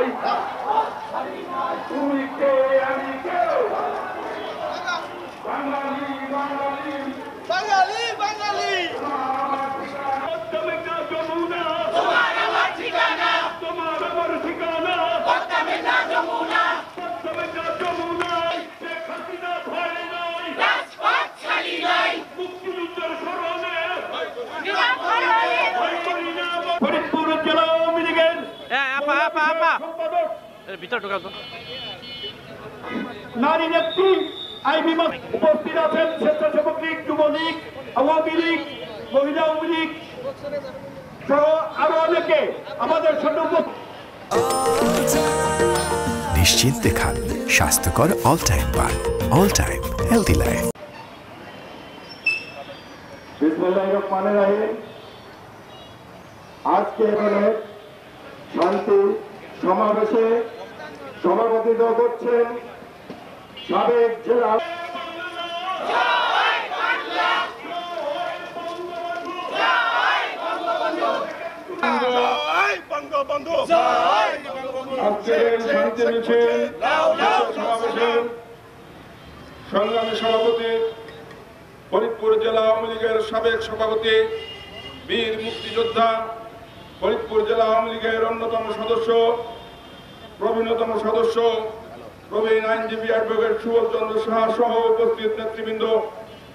নাই তুমি কে আমি কেউ বাঙালি বাঙালি বাঙালি বাঙালি যমুনা তোমার আমার ঠিকানা তোমার আমার ঠিকানা যমুনা যমুনা শেখ হাসিনা ভয় নাই রাজপথ ছাড়ি নাই মুক্তিযুদ্ধের স্মরণে ফরিদপুর জেলা আওয়ামী লীগের ভিতরে ঢোকা তো নারী নেত্রী আইবি উপস্থিত আছেন স্বেচ্ছাসেবক লীগ, যুবলীগ, আওয়ামী লীগ, মহিলা আওয়ামী লীগ সহ আরো অনেকে আমাদের সাথে নিশ্চিন্তে খান স্বাস্থ্যকর অল টাইম পান, অল টাইম হেলদি লাইফ। বিসমিল্লাহির রহমানির রহিম। আজকে এখানে শান্তি সমাবেশে সভাপতিত্ব করছেন সাবেক জেলা শান্তি মিছিল সমাবেশের সংগ্রামী সভাপতি ফরিদপুর জেলা আওয়ামী লীগের সাবেক সভাপতি বীর মুক্তিযোদ্ধা ফরিদপুর জেলা আওয়ামী লীগের অন্যতম সদস্য প্রবীণতম সদস্য প্রবীণ আইনজীবী অ্যাডভোকেট সুবল চন্দ্র সাহা সহ উপস্থিত নেতৃবৃন্দ,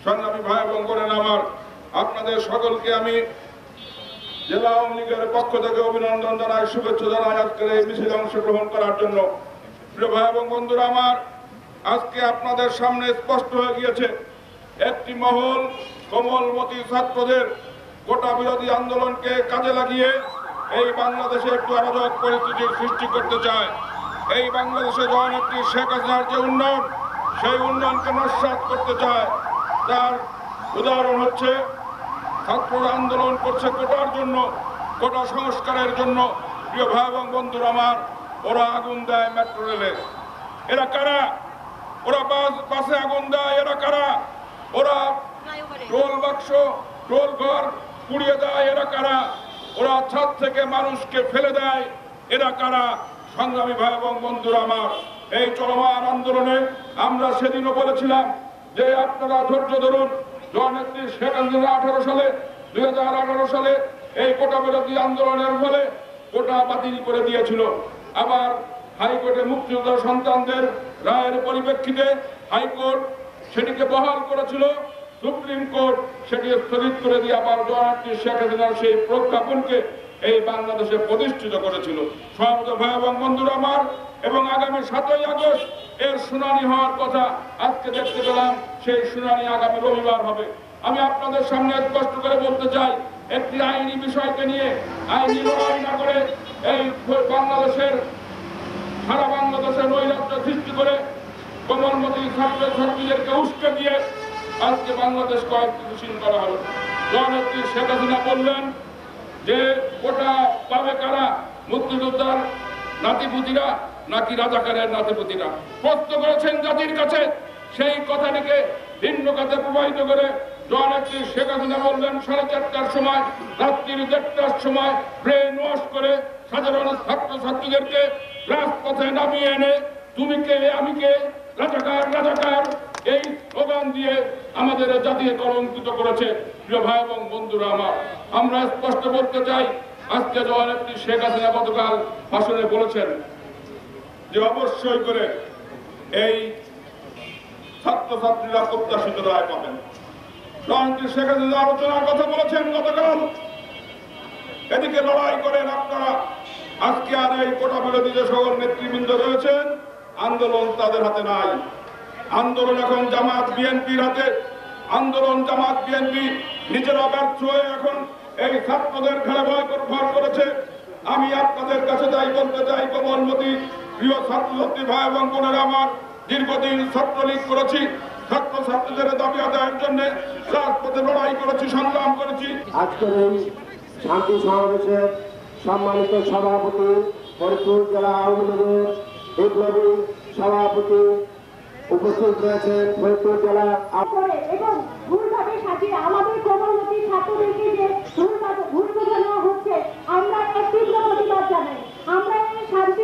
সংগ্রামী ভাই এবং বোনেরা আমার, আপনাদের সকলকে আমি জেলা আওয়ামী লীগের পক্ষ থেকে অভিনন্দন জানাই, শুভেচ্ছা জানাই আজকের এই মিছিলে অংশগ্রহণ করার জন্য। প্রিয় ভাই এবং বন্ধুরা আমার, আজকে আপনাদের সামনে স্পষ্ট হয়ে গিয়েছে একটি মহল কোমলমতি ছাত্রদের গোটা বিরোধী আন্দোলনকে কাজে লাগিয়ে এই বাংলাদেশে একটু অরাজক পরিস্থিতির সৃষ্টি করতে চায়। এই বাংলাদেশে জননেত্রী শেখ হাসিনার যে উন্নয়ন, সেই উন্নয়নকে নস্যাৎ করতে চায়। তার উদাহরণ হচ্ছে ছাত্ররা আন্দোলন করছে কোটার জন্য, কোটা সংস্কারের জন্য। প্রিয় ভাই এবং বন্ধুরা আমার, ওরা আগুন দেয় মেট্রো রেলে। এরা কারা? ওরা বাসে আগুন দেয়। এরা কারা? ওরা টোল বাক্স, টোল ঘর পুড়িয়ে দেয়। এরা কারা? ওরা ছাদ থেকে মানুষকে ফেলে দেয়। এরা কারা? সংগ্রামী ভাই এবং বন্ধুরা আমার, এই চলমান আন্দোলনে আমরা সেদিনও বলেছিলাম যে আপনারা ধৈর্য ধরুন। জননেত্রী শেখ হাসিনা 2018 সালে এই কোটা বিরোধী আন্দোলনের ফলে কোটা বাতিল করে দিয়েছিল। আবার হাইকোর্টে মুক্তিযোদ্ধা সন্তানদের রায়ের পরিপ্রেক্ষিতে হাইকোর্ট সেটিকে বহাল করেছিল, সুপ্রিম কোর্ট সেটি স্থগিত করে দিয়ে আবার জননেত্রী শেখ হাসিনার সেই প্রজ্ঞাপনকে এই বাংলাদেশে প্রতিষ্ঠিত করেছিল। সমাবেত ভাই এবং বন্ধুরা আমার, এবং আগামী 7ই আগস্ট এর শুনানি হওয়ার কথা আজকে দেখতে পেলাম, সেই শুনানি আগামী রবিবার হবে। আমি আপনাদের সামনে স্পষ্ট করে বলতে চাই, একটি আইনি বিষয়কে নিয়ে আইনি লড়াই না করে এই বাংলাদেশের সারা বাংলাদেশে নৈরাজ্য সৃষ্টি করে কোমলমতি ছাত্রছাত্রীদেরকে উস্কে দিয়ে আজকে বাংলাদেশ কয়েকশীল করা হলো। জননেত্রী শেখ হাসিনা বললেন যে কোটা পাবে কারা? মুক্তিযোদ্ধার নাতিপুতিরা নাকি রাজাকারের নাতিপুতিরা? প্রশ্ন করেছেন জাতির কাছে। সেই কথাটিকে ভিন্ন কাজে প্রবাহিত করে জননেত্রী শেখ হাসিনা বললেন 4:30টার সময়, রাত্রি 1:30টার সময় ব্রেন ওয়াশ করে সাধারণ ছাত্রছাত্রীদেরকে রাজপথে নামিয়ে এনে তুমি কে আমি কে, রাজাকার রাজাকার এই স্লোগান দিয়ে আমাদের জাতিকে কলঙ্কিত করেছে। প্রিয় ভাই এবং বন্ধুরা আমার, আমরা স্পষ্ট বলতে চাই, আজকে জননেত্রী শেখ হাসিনা গতকাল ভাষণে বলেছেন যে অবশ্যই করে এই ছাত্রছাত্রীরা প্রত্যাশিত রায় পাবেন। জননেত্রী শেখ হাসিনা আলোচনার কথা বলেছেন গতকাল। এদিকে লড়াই করেন আপনারা। আজকে আর এই কোটা বিরোধী যে সকল নেতৃবৃন্দ রয়েছেন, আন্দোলন তাদের হাতে নাই। আন্দোলন এখন জামাত বিএনপির হাতে। আন্দোলন জামাত বিএনপি নিজেরা ব্যর্থ হয়ে এখন এই ছাত্রদের ঘাড়ে ভর করেছে। আমি আপনাদের কাছে তাই বলতে চাই, কোমলমতি প্রিয় ছাত্রছাত্রী ভাই এবং বোনেরা আমার, দীর্ঘদিন ছাত্রলীগ করেছি, ছাত্রছাত্রীদের দাবি আদায়ের জন্য রাজপথে লড়াই করেছি, সংগ্রাম করেছি। আজকের এই শান্তি সমাবেশে সম্মানিত সভাপতি, ফরিদপুর জেলা আওয়ামী লীগের বিপ্লবী সভাপতি উপস্থিত রয়েছেন। ফরিদপুর জেলা এবং ভুলভাবে সাজিয়ে আমাদের কোমলমতি ছাত্রদেরকে যে ভুল বোঝানো হচ্ছে, আমরা এর তীব্র প্রতিবাদ জানাই। আমরা এই শান্তি